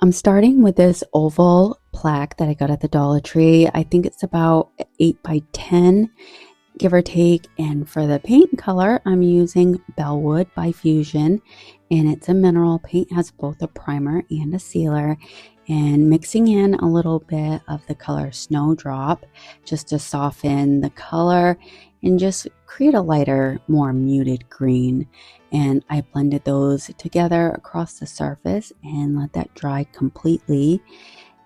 I'm starting with this oval plaque that I got at the Dollar Tree. I think it's about 8 by 10, give or take. And for the paint color, I'm using Bellwood by Fusion, and it's a mineral paint, has both a primer and a sealer, and mixing in a little bit of the color Snowdrop just to soften the color and just create a lighter, more muted green. And I blended those together across the surface and let that dry completely.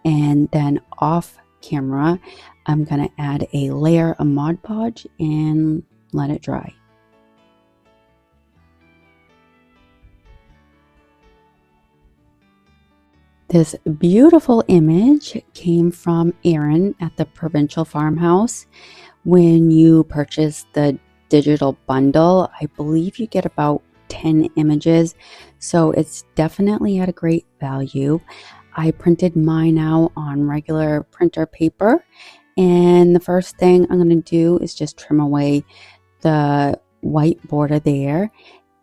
And then off camera, I'm going to add a layer of Mod Podge and let it dry. This beautiful image came from Erin at the Provincial Farmhouse. When you purchase the digital bundle, I believe you get about 10 images, so it's definitely at a great value. I printed mine out on regular printer paper, and the first thing I'm going to do is just trim away the white border there,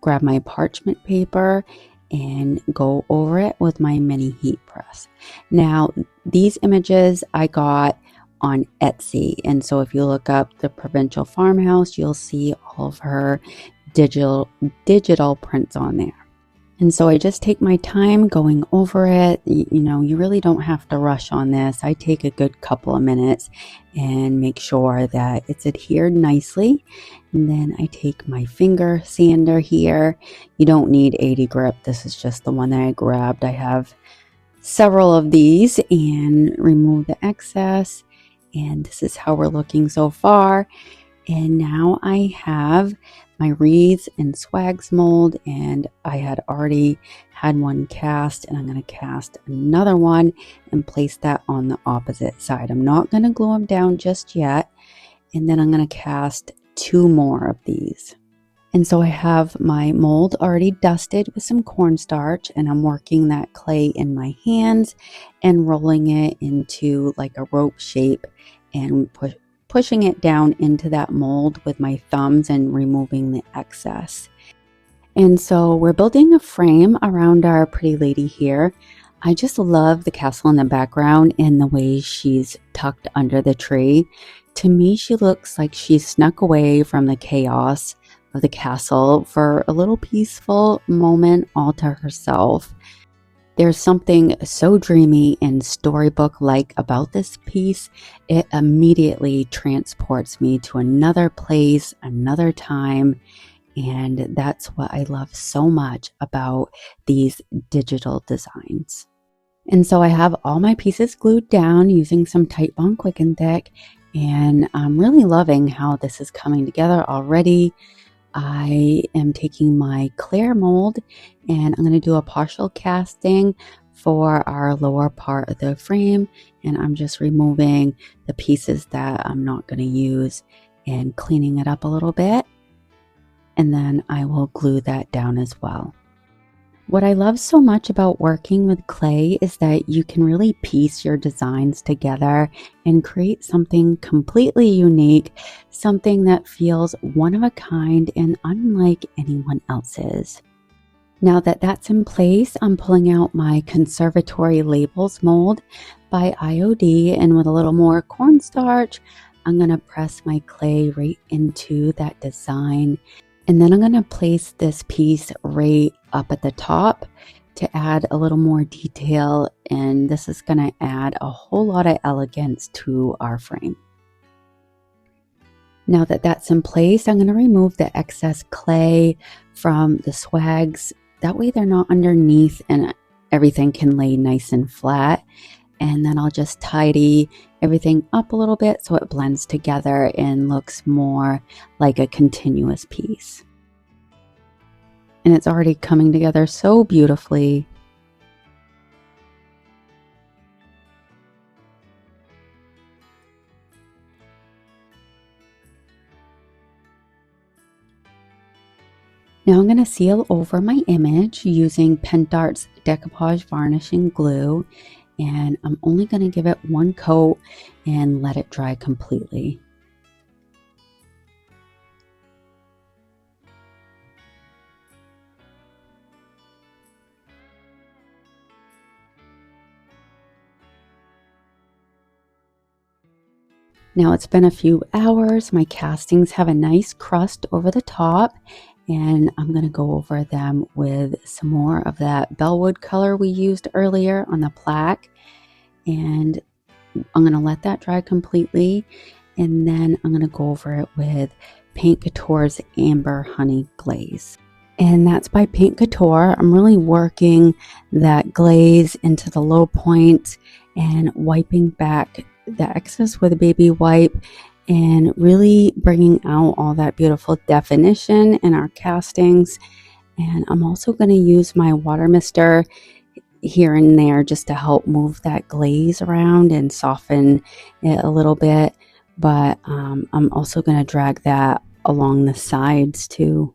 grab my parchment paper and go over it with my mini heat press. Now, these images I got on Etsy, and so if you look up the Provincial Farmhouse, you'll see all of her digital prints on there. And so I just take my time going over it. You know, you really don't have to rush on this. I take a good couple of minutes and make sure that it's adhered nicely. And then I take my finger sander here. You don't need 80 grip. This is just the one that I grabbed. I have several of these, and remove the excess. And this is how we're looking so far. And now I have my wreaths and swags mold, and I had already had one cast, and I'm going to cast another one and place that on the opposite side. I'm not going to glue them down just yet, and then I'm going to cast 2 more of these. And so I have my mold already dusted with some cornstarch, and I'm working that clay in my hands and rolling it into like a rope shape and pushing it down into that mold with my thumbs and removing the excess. And so we're building a frame around our pretty lady here. I just love the castle in the background and the way she's tucked under the tree. To me, she looks like she's snuck away from the chaos of the castle for a little peaceful moment all to herself. There's something so dreamy and storybook-like about this piece. It immediately transports me to another place, another time, and that's what I love so much about these digital designs. And so I have all my pieces glued down using some Titebond Quick and Thick, and I'm really loving how this is coming together already. I am taking my clear mold and I'm going to do a partial casting for our lower part of the frame, and I'm just removing the pieces that I'm not going to use and cleaning it up a little bit, and then I will glue that down as well. What I love so much about working with clay is that you can really piece your designs together and create something completely unique, something that feels one of a kind and unlike anyone else's. Now that that's in place, I'm pulling out my Conservatory Labels mold by IOD, and with a little more cornstarch, I'm going to press my clay right into that design. And then I'm going to place this piece right up at the top to add a little more detail, and this is going to add a whole lot of elegance to our frame. Now that that's in place, I'm going to remove the excess clay from the swags. That way they're not underneath and everything can lay nice and flat. And then I'll just tidy everything up a little bit so it blends together and looks more like a continuous piece. And it's already coming together so beautifully. Now I'm going to seal over my image using Pentart's Decoupage Varnishing Glue, and I'm only going to give it one coat and let it dry completely. Now it's been a few hours. My castings have a nice crust over the top, and I'm going to go over them with some more of that bellwood color we used earlier on the plaque. And I'm going to let that dry completely, and then I'm going to go over it with Paint Couture's Amber Honey Glaze. And that's by Paint Couture. I'm really working that glaze into the low points and wiping back the excess with a baby wipe and really bringing out all that beautiful definition in our castings. And I'm also going to use my water mister here and there just to help move that glaze around and soften it a little bit. But I'm also going to drag that along the sides too.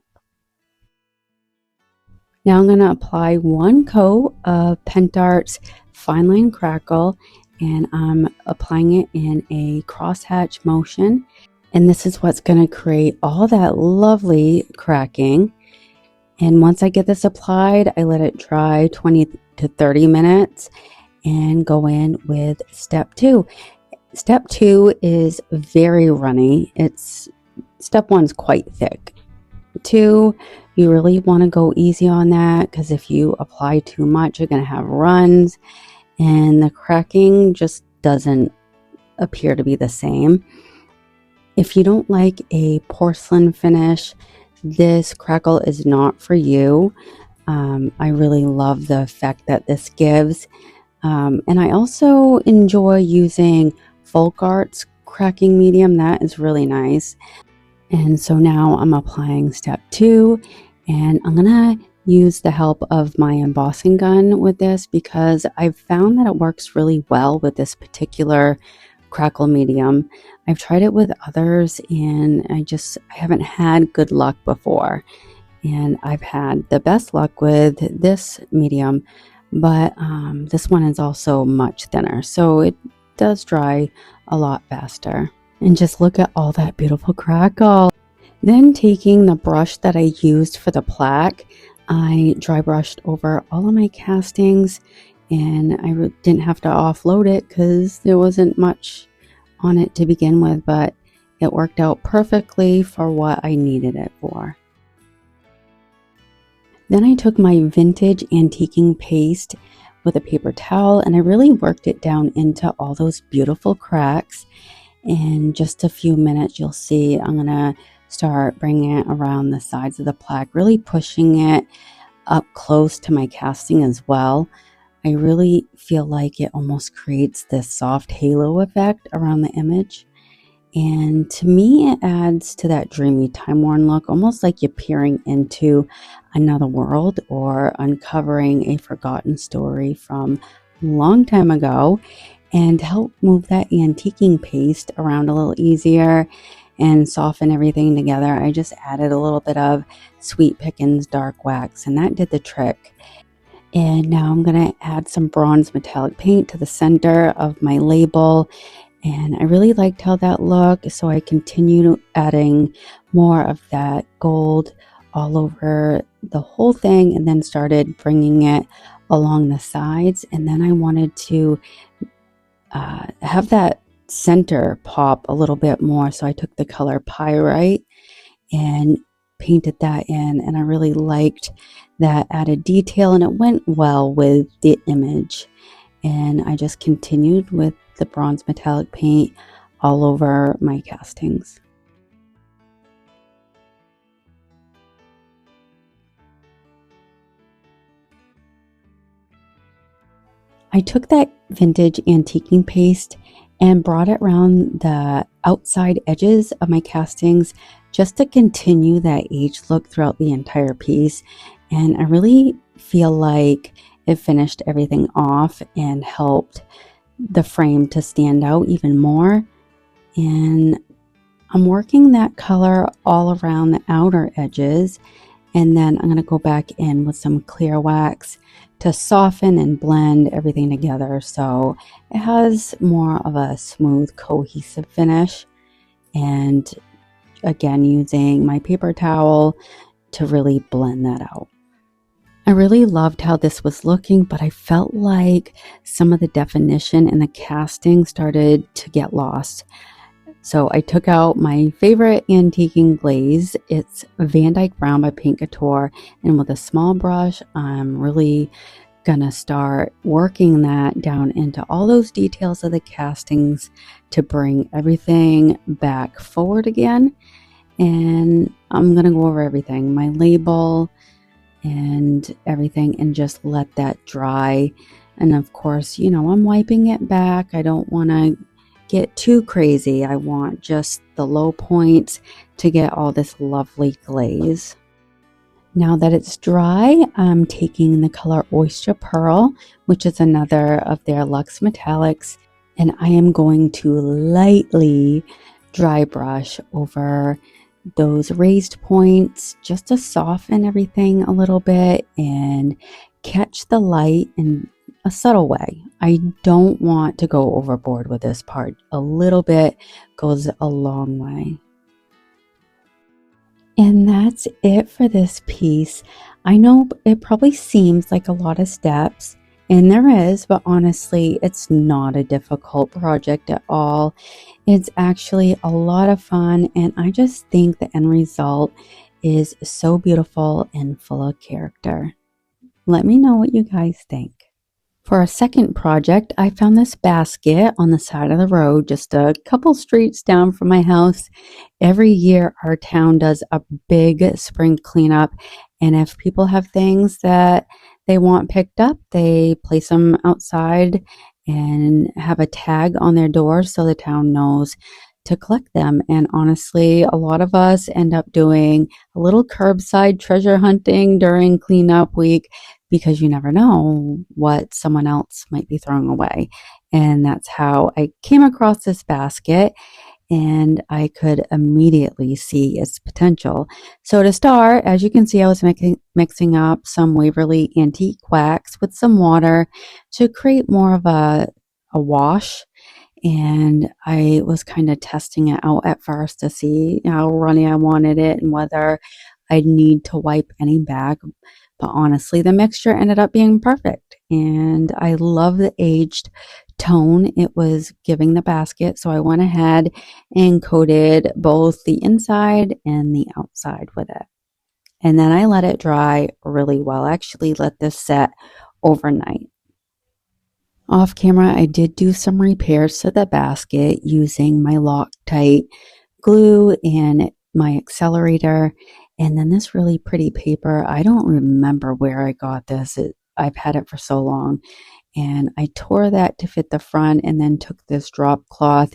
Now I'm going to apply one coat of Pentart's Fine Line Crackle, and I'm applying it in a crosshatch motion. And this is what's going to create all that lovely cracking. And once I get this applied, I let it dry 20 to 30 minutes and go in with step 2. Step 2 is very runny. Step 1 is quite thick. 2, you really want to go easy on that, because if you apply too much, you're going to have runs and the cracking just doesn't appear to be the same. If you don't like a porcelain finish, this crackle is not for you. I really love the effect that this gives. And I also enjoy using Folk Art's cracking medium. That is really nice. And so now I'm applying step 2, and I'm gonna use the help of my embossing gun with this, because I've found that it works really well with this particular crackle medium. I've tried it with others and I haven't had good luck before. And I've had the best luck with this medium, but this one is also much thinner, so it does dry a lot faster. And just look at all that beautiful crackle. Then taking the brush that I used for the plaque, I dry brushed over all of my castings, and I didn't have to offload it because there wasn't much on it to begin with, but it worked out perfectly for what I needed it for. Then I took my vintage antiquing paste with a paper towel, and I really worked it down into all those beautiful cracks. In just a few minutes, you'll see I'm gonna start bringing it around the sides of the plaque, really pushing it up close to my casting as well. I really feel like it almost creates this soft halo effect around the image. And to me, it adds to that dreamy, time-worn look, almost like you're peering into another world or uncovering a forgotten story from a long time ago. And to help move that antiquing paste around a little easier and soften everything together, I just added a little bit of Sweet Pickins dark wax, and that did the trick. And now I'm going to add some bronze metallic paint to the center of my label, and I really liked how that looked, so I continued adding more of that gold all over the whole thing, and then started bringing it along the sides. And then I wanted to have that center pop a little bit more, so I took the color pyrite and painted that in, and I really liked that added detail, and it went well with the image. And I just continued with the bronze metallic paint all over my castings. I took that vintage antiquing paste and brought it around the outside edges of my castings just to continue that aged look throughout the entire piece. And I really feel like it finished everything off and helped the frame to stand out even more. And I'm working that color all around the outer edges, and then I'm going to go back in with some clear wax to soften and blend everything together, so it has more of a smooth, cohesive finish. And again, using my paper towel to really blend that out. I really loved how this was looking, but I felt like some of the definition in the casting started to get lost. So I took out my favorite antiquing glaze. It's Van Dyke Brown by Paint Couture, and with a small brush, I'm really gonna start working that down into all those details of the castings to bring everything back forward again. And I'm gonna go over everything, my label and everything, and just let that dry. And of course, I'm wiping it back. I don't want to get too crazy. I want just the low points to get all this lovely glaze. Now that it's dry, I'm taking the color Oyster Pearl, which is another of their Luxe Metallics, and I am going to lightly dry brush over those raised points just to soften everything a little bit and catch the light in a subtle way. I don't want to go overboard with this part. A little bit goes a long way. And that's it for this piece. I know it probably seems like a lot of steps, and there is, but honestly, it's not a difficult project at all. It's actually a lot of fun, and I just think the end result is so beautiful and full of character. Let me know what you guys think. For a second project, I found this basket on the side of the road, just a couple streets down from my house. Every year, our town does a big spring cleanup, and if people have things that they want picked up, they place them outside and have a tag on their door so the town knows to collect them. And honestly, a lot of us end up doing a little curbside treasure hunting during cleanup week because you never know what someone else might be throwing away. And that's how I came across this basket, and I could immediately see its potential. So to start, as you can see, I was mixing up some Waverly antique wax with some water to create more of a wash. And I was kind of testing it out at first to see how runny I wanted it and whether I'd need to wipe any back. But honestly, the mixture ended up being perfect. And I love the aged tone it was giving the basket. So I went ahead and coated both the inside and the outside with it. And then I let it dry really well. I actually let this set overnight. Off camera, I did do some repairs to the basket using my Loctite glue and my accelerator, and then this really pretty paper. I don't remember where I got this. I've had it for so long, and I tore that to fit the front and then took this drop cloth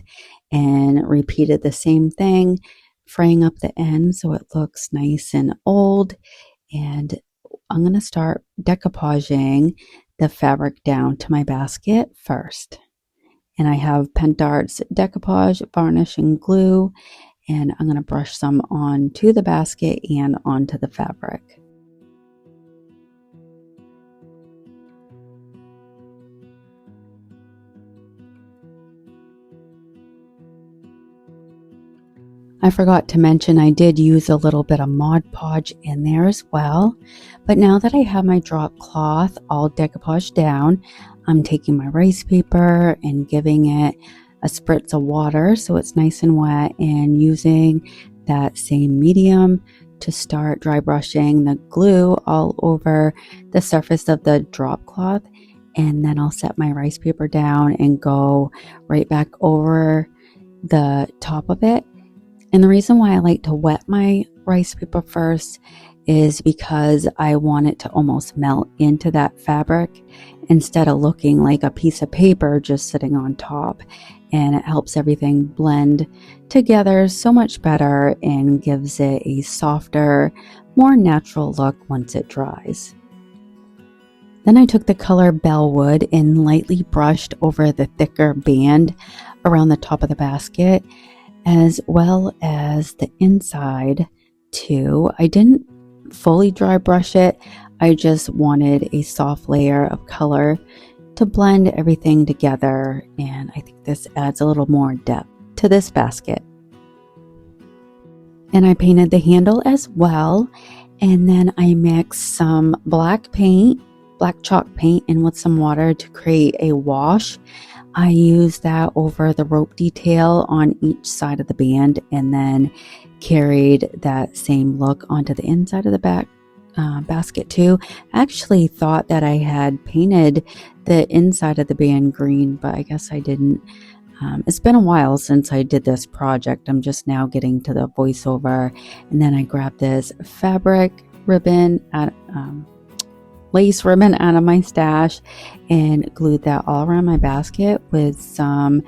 and repeated the same thing, fraying up the end so it looks nice and old. And I'm going to start decoupaging the fabric down to my basket first. And I have Pentart's decoupage, varnish, and glue, and I'm going to brush some onto the basket and onto the fabric. I forgot to mention I did use a little bit of Mod Podge in there as well. But now that I have my drop cloth all decoupaged down, I'm taking my rice paper and giving it a spritz of water so it's nice and wet, and using that same medium to start dry brushing the glue all over the surface of the drop cloth. And then I'll set my rice paper down and go right back over the top of it. And the reason why I like to wet my rice paper first is because I want it to almost melt into that fabric instead of looking like a piece of paper just sitting on top. And it helps everything blend together so much better and gives it a softer, more natural look once it dries. Then I took the color Bellwood and lightly brushed over the thicker band around the top of the basket, as well as the inside too. I didn't fully dry brush it. I just wanted a soft layer of color to blend everything together, and I think this adds a little more depth to this basket. And I painted the handle as well, and then I mixed some black paint black chalk paint in with some water to create a wash. I used that over the rope detail on each side of the band and then carried that same look onto the inside of the back basket too. I actually thought that I had painted the inside of the band green, but I guess I didn't. It's been a while since I did this project. I'm just now getting to the voiceover. And then I grabbed this fabric ribbon, lace ribbon out of my stash and glued that all around my basket with some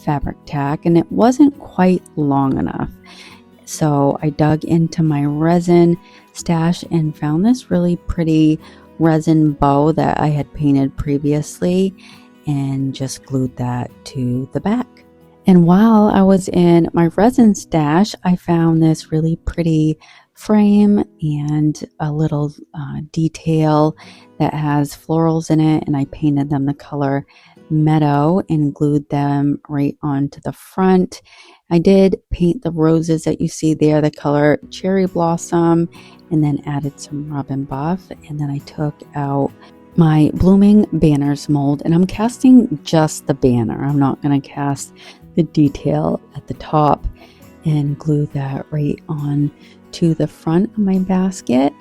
fabric tack. And it wasn't quite long enough. So I dug into my resin stash and found this really pretty resin bow that I had painted previously and just glued that to the back. And while I was in my resin stash, I found this really pretty frame and a little detail that has florals in it, and I painted them the color meadow and glued them right onto the front. I did paint the roses that you see there the color cherry blossom and then added some robin buff, and then I took out my blooming banners mold and I'm casting just the banner. I'm not going to cast the detail at the top, and glue that right on to the front of my basket.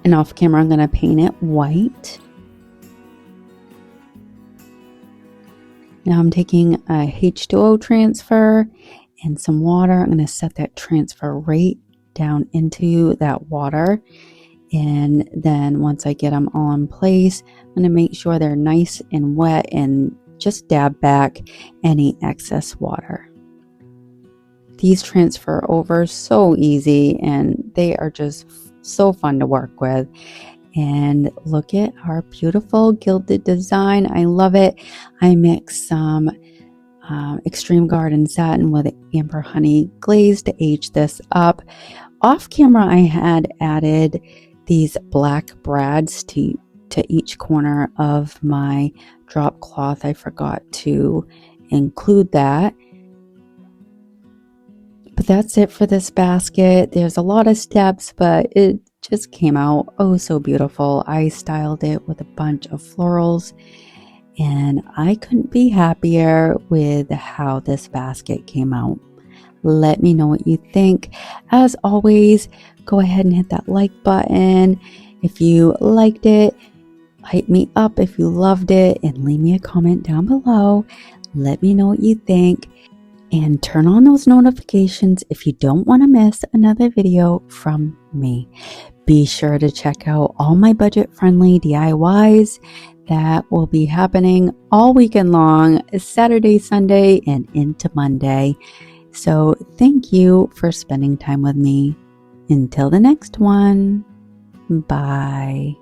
And off camera I'm going to paint it white. Now I'm taking a H2O transfer and some water. I'm going to set that transfer right down into that water. And then once I get them all in place, I'm going to make sure they're nice and wet and just dab back any excess water. These transfer over so easy and they are just so fun to work with. And look at our beautiful gilded design. I love it. I mixed some Extreme Garden satin with amber honey glaze to age this up. Off camera, I had added these black brads to each corner of my drop cloth. I forgot to include that. But that's it for this basket. There's a lot of steps, but it just came out oh so beautiful. I styled it with a bunch of florals and I couldn't be happier with how this basket came out. Let me know what you think. As always, go ahead and hit that like button if you liked it. Hype me up if you loved it and leave me a comment down below. Let me know what you think and turn on those notifications if you don't want to miss another video from me. Be sure to check out all my budget-friendly DIYs that will be happening all weekend long, Saturday, Sunday, and into Monday. So thank you for spending time with me. Until the next one, bye.